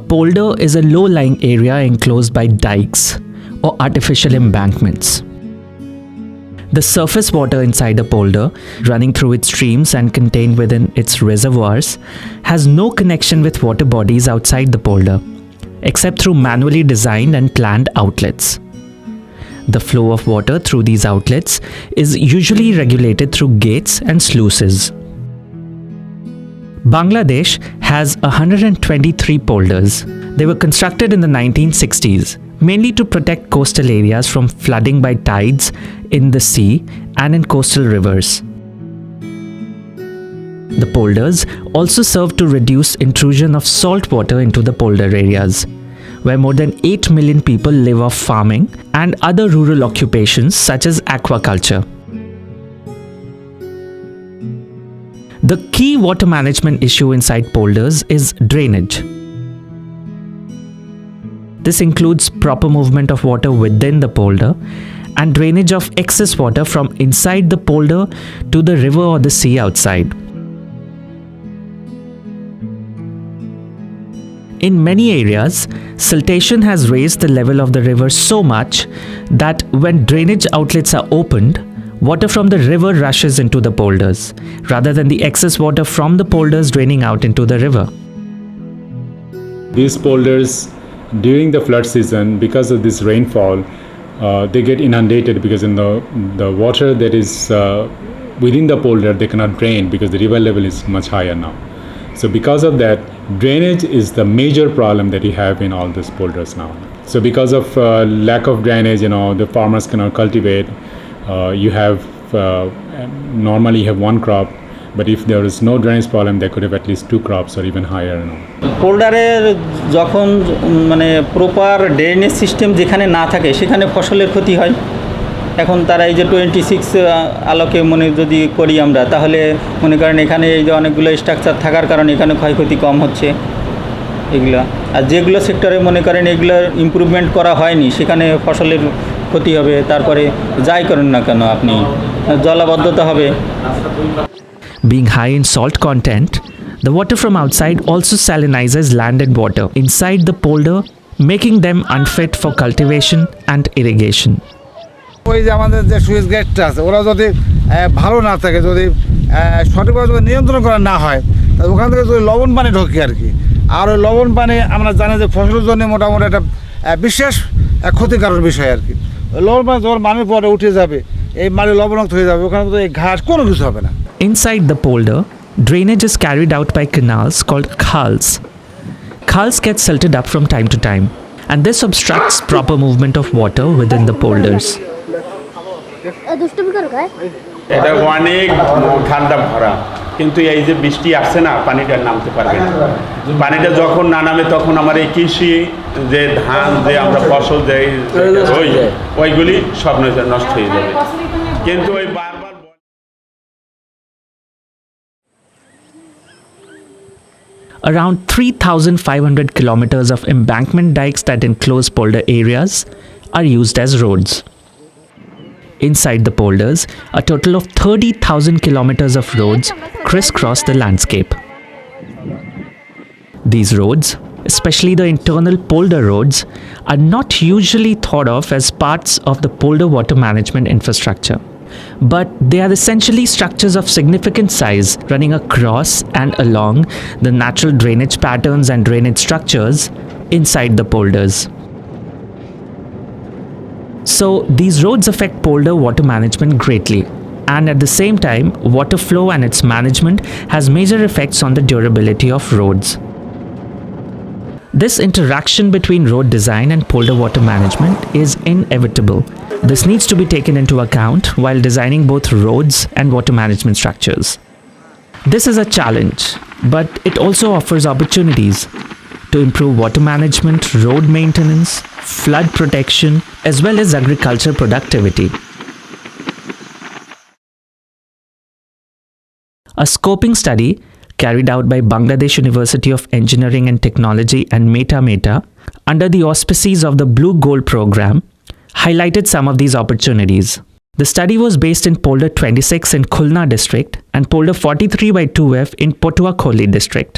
polder is a low-lying area enclosed by dikes or artificial embankments. The surface water inside a polder, running through its streams and contained within its reservoirs, has no connection with water bodies outside the polder, except through manually designed and planned outlets. The flow of water through these outlets is usually regulated through gates and sluices. Bangladesh has 123 polders. They were constructed in the 1960s, mainly to protect coastal areas from flooding by tides in the sea and in coastal rivers. The polders also serve to reduce intrusion of salt water into the polder areas, where more than 8 million people live off farming and other rural occupations such as aquaculture. The key water management issue inside polders is drainage. This includes proper movement of water within the polder and drainage of excess water from inside the polder to the river or the sea outside. In many areas, siltation has raised the level of the river so much that when drainage outlets are opened, water from the river rushes into the polders, rather than the excess water from the polders draining out into the river. These polders, during the flood season, because of this rainfall, they get inundated because in the water that is within the polder, they cannot drain because the river level is much higher now. So because of that, drainage is the major problem that you have in all these polders now. So because of lack of drainage, the farmers cannot cultivate. You have normally you have one crop, but if there is no drainage problem, they could have at least two crops or even higher. পোল্ডারের যখন মানে proper drainage system যেখানে না থাকে সেখানে ফসলের ক্ষতি হয়। এখন তারা এই যে 26 আলোকে মনে যদি করি আমরা, তাহলে মনে করেন এখানে এই যে অনেকগুলো স্ট্রাকচার থাকার কারণে এখানে ক্ষয়ক্ষতি কম হচ্ছে এগুলো। আর যেগুলো সেক্টরে মনে করেন এগুলো ইমপ্রুভমেন্ট করা হয়নি, সেখানে ফসলের ক্ষতি হবে। তারপরে যাই করেন না কেন আপনি জলাবদ্ধতা হবে। Being high in salt content, the water from outside also salinizes landed water inside the polder, making them unfit for cultivation and irrigation. ওই যে আমাদের যে সুইচ গেটটা আছে, ওরা যদি ভালো না থাকে, যদি সঠিকভাবে যদি নিয়ন্ত্রণ করা না হয়, তাহলে ওখান থেকে যদি লবণ পানি ঢোকে আর কি। আর ওই লবণ পানি আমরা জানি যে ফসলের জন্য মোটামুটি একটা বিশেষ ক্ষতিকারক বিষয় আর কি। ওই লবণ পানি যখন মাটির পরে উঠে যাবে, এই মাটি লবণাক্ত হয়ে যাবে, ওখানে তো এই ঘাস কোনো কিছু হবে না। Inside the polder, drainage is carried out by canals called khals. Khals get silted up from time to time, and this obstructs proper movement of water within the polders. এটা অনেক ঠান্ডা ভরা, কিন্তু এই যে বৃষ্টি আসছে না, পানিটা নামতে পারবে না। পানিটা যখন না নামে তখন আমার এই কৃষি যে ধান যে আমরা ফসল যে ওইগুলি সব নষ্ট হয়ে যাবে। কিন্তু ওই বারবার Around 3,500 kilometers of embankment dikes that enclose polder areas are used as roads. Inside the polders, a total of 30,000 kilometers of roads crisscross the landscape. These roads, especially the internal polder roads, are not usually thought of as parts of the polder water management infrastructure. But they are essentially structures of significant size running across and along the natural drainage patterns and drainage structures inside the polders. So these roads affect polder water management greatly, and at the same time, water flow and its management has major effects on the durability of roads. This interaction between road design and polder water management is inevitable. This needs to be taken into account while designing both roads and water management structures. This is a challenge, but it also offers opportunities to improve water management, road maintenance, flood protection, as well as agriculture productivity. A scoping study carried out by Bangladesh University of Engineering and Technology and MetaMeta under the auspices of the Blue Gold program highlighted some of these opportunities. The study was based in Polder 26 in Khulna district and Polder 43/2F in Potuakholi district.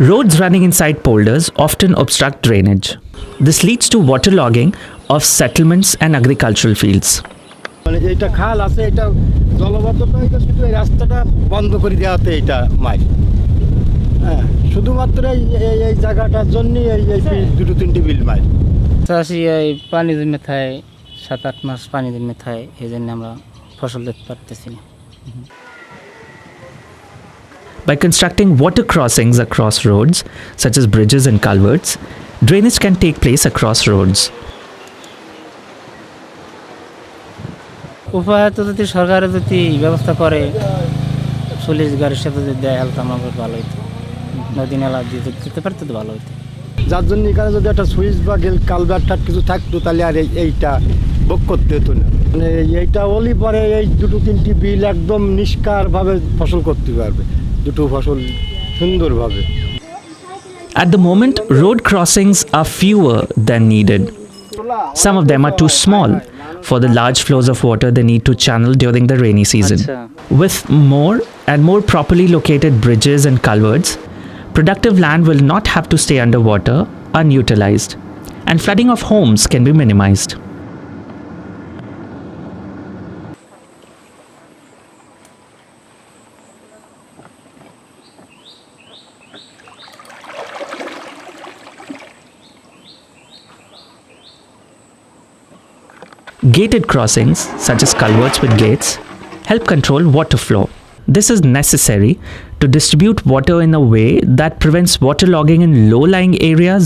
Roads running inside polders often obstruct drainage. This leads to waterlogging of settlements and agricultural fields. মানে এইটা খাল আছে, এটা জলবদ্ধতা হইতে শুধু এই রাস্তাটা বন্ধ করে দেওয়াতে এইটা মাই। হ্যাঁ, শুধুমাত্র এই জায়গাটার জন্যই এই 2-3টি বিল মাই। চাষি এই পানি জমে থাকে, 7-8 মাস পানি জমে থাকে, এই জন্য আমরা ফসল দেখতে পারতেছি না। By constructing water crossings across roads, such as bridges and culverts, drainage can take place across roads. উপায় তো যদি সরকারে যদি ব্যবস্থা করে, পুলিশ গাড়ির সাথে যদি দেয় হেলথ আমাদের ভালো হইতো, নদী নালা দিতে পারতো তো ভালো হইতো। যার জন্য এখানে যদি একটা সুইচ বা কালভার্ট কিছু থাকতো তাহলে আর এইটা ভোগ করতে হতো না। মানে এইটা হলেই পরে এই 2-3টি বিল একদম নিষ্কারভাবে ফসল করতে পারবে, দুটো ফসল সুন্দরভাবে। At the moment, road crossings are fewer than needed. Some of them are too small for the large flows of water they need to channel during the rainy season. With more and more properly located bridges and culverts, productive land will not have to stay underwater unutilized, and flooding of homes can be minimized. Gated crossings, such as culverts with gates, help control water flow. This is necessary to distribute water in a way that prevents waterlogging in low-lying areas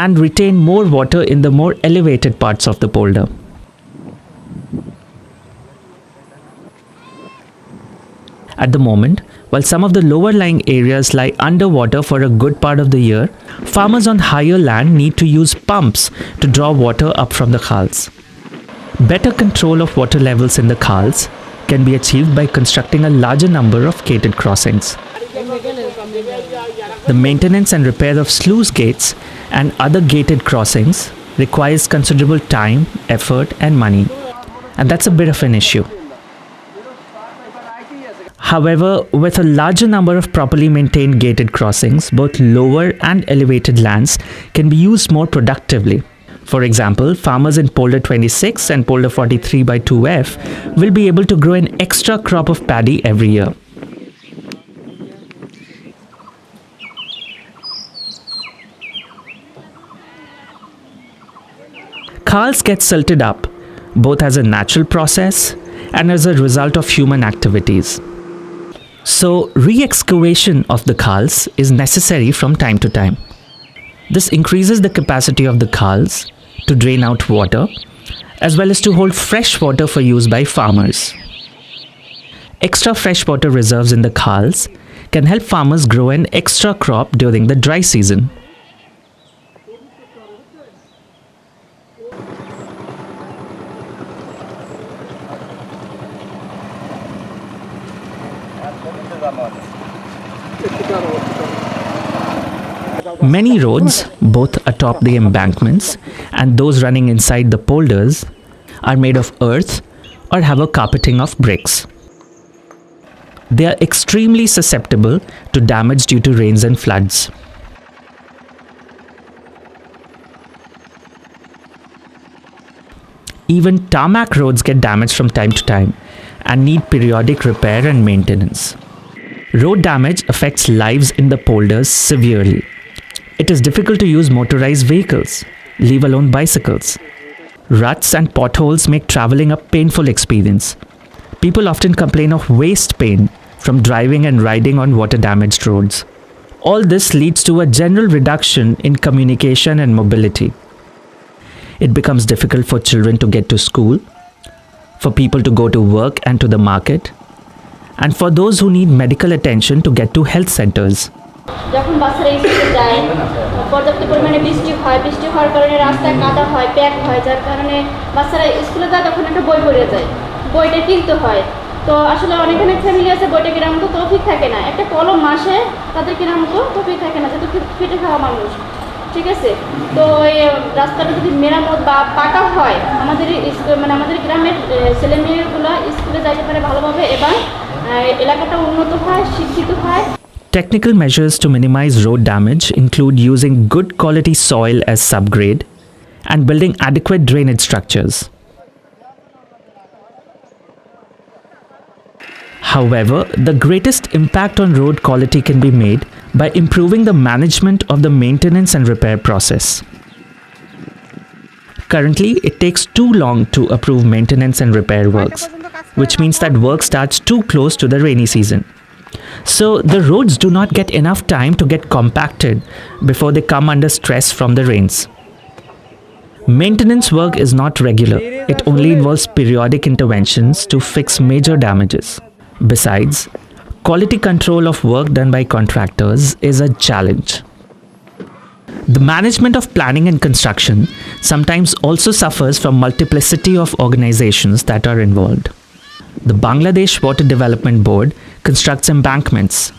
and retain more water in the more elevated parts of the polder. At the moment, while some of the lower-lying areas lie underwater for a good part of the year, farmers on higher land need to use pumps to draw water up from the khals. Better control of water levels in the khals can be achieved by constructing a larger number of gated crossings. The maintenance and repair of sluice gates and other gated crossings requires considerable time, effort, and money, and that's a bit of an issue. However, with a larger number of properly maintained gated crossings, both lower and elevated lands can be used more productively. For example, farmers in Polder 26 and Polder 43/2F will be able to grow an extra crop of paddy every year. Khals get silted up, both as a natural process and as a result of human activities. So, re-excavation of the khals is necessary from time to time. This increases the capacity of the khals to drain out water, as well as to hold fresh water for use by farmers. Extra freshwater reserves in the khals can help farmers grow an extra crop during the dry season. Many roads, both atop the embankments and those running inside the polders, are made of earth or have a carpeting of bricks. They are extremely susceptible to damage due to rains and floods. Even tarmac roads get damaged from time to time and need periodic repair and maintenance. Road damage affects lives in the polders severely. It is difficult to use motorized vehicles, leave alone bicycles. Ruts and potholes make traveling a painful experience. People often complain of waist pain from driving and riding on water-damaged roads. All this leads to a general reduction in communication and mobility. It becomes difficult for children to get to school, for people to go to work and to the market, and for those who need medical attention to get to health centers. যখন বাচ্চারা স্কুলে যায় পর্যাপ্ত পরিমাণে বৃষ্টি হওয়ার কারণে রাস্তায় কাদা হয়, প্যাক হয়, যার কারণে বাচ্চারা স্কুলে যায় তখন একটা বই পড়ে যায়, বইটা কিনতে হয়। তো আসলে অনেক ফ্যামিলি আছে বইটা কেনার মতো তৌফিক থাকে না, একটা কলম মাসে তাদের কেনার মতো তৌফিক থাকে না, যেহেতু খেটে খাওয়া মানুষ, ঠিক আছে। তো এই রাস্তাটা যদি মেরামত বা পাকা হয় আমাদের আমাদের গ্রামের ছেলেমেয়েগুলো স্কুলে যাইতে পারে ভালোভাবে এবং এলাকাটা উন্নত হয়, শিক্ষিত হয়। Technical measures to minimize road damage include using good quality soil as subgrade and building adequate drainage structures. However, the greatest impact on road quality can be made by improving the management of the maintenance and repair process. Currently, it takes too long to approve maintenance and repair works, which means that work starts too close to the rainy season. So, the roads do not get enough time to get compacted before they come under stress from the rains. Maintenance work is not regular. It only involves periodic interventions to fix major damages. Besides, quality control of work done by contractors is a challenge. The management of planning and construction sometimes also suffers from multiplicity of organizations that are involved. The Bangladesh Water Development Board constructs embankments,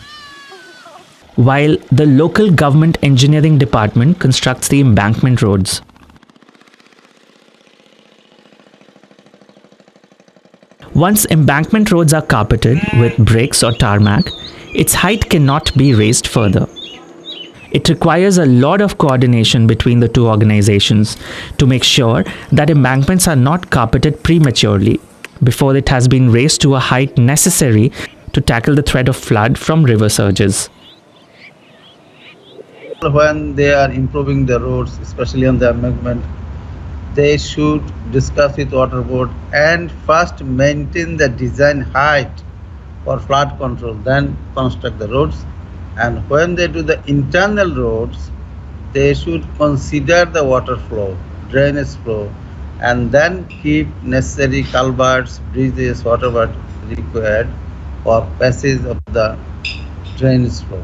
while the local government engineering department constructs the embankment roads. Once embankment roads are carpeted with bricks or tarmac, its height cannot be raised further. It requires a lot of coordination between the two organizations to make sure that embankments are not carpeted prematurely before it has been raised to a height necessary to tackle the threat of flood from river surges. When they are improving the roads, especially on the embankment, they should discuss with water board and first maintain the design height for flood control, then construct the roads. And when they do the internal roads, they should consider the water flow, drainage flow, and then keep necessary culverts, bridges, whatever required for passage of the drainage flow.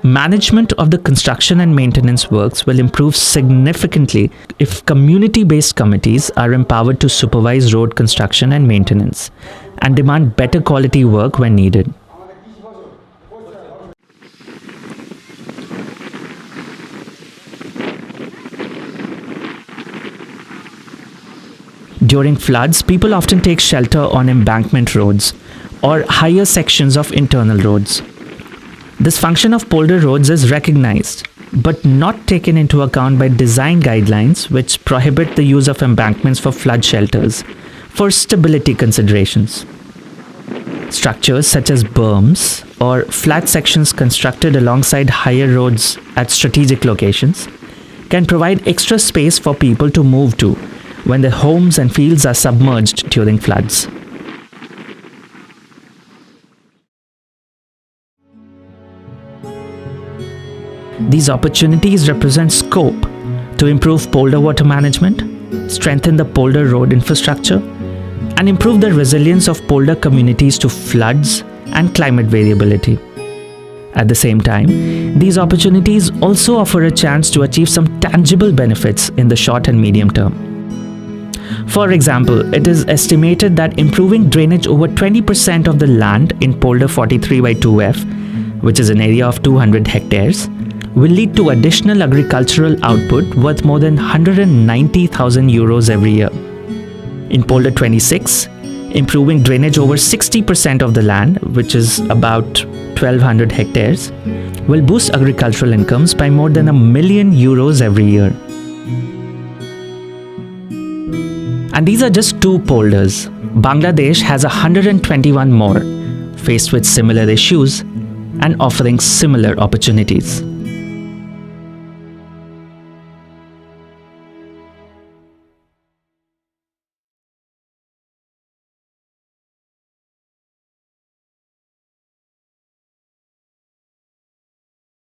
Management of the construction and maintenance works will improve significantly if community-based committees are empowered to supervise road construction and maintenance and demand better quality work when needed. During floods, people often take shelter on embankment roads or higher sections of internal roads. This function of polder roads is recognized, but not taken into account by design guidelines which prohibit the use of embankments for flood shelters for stability considerations. Structures such as berms or flat sections constructed alongside higher roads at strategic locations can provide extra space for people to move to when their homes and fields are submerged during floods. These opportunities represent scope to improve polder water management, strengthen the polder road infrastructure, and improve the resilience of polder communities to floods and climate variability. At the same time, these opportunities also offer a chance to achieve some tangible benefits in the short and medium term. For example, it is estimated that improving drainage over 20% of the land in Polder 43/2F, which is an area of 200 hectares, will lead to additional agricultural output worth more than €190,000 every year. In Polder 26, improving drainage over 60% of the land, which is about 1,200 hectares, will boost agricultural incomes by more than €1 million every year. And these are just two polders. Bangladesh has 121 more, faced with similar issues and offering similar opportunities.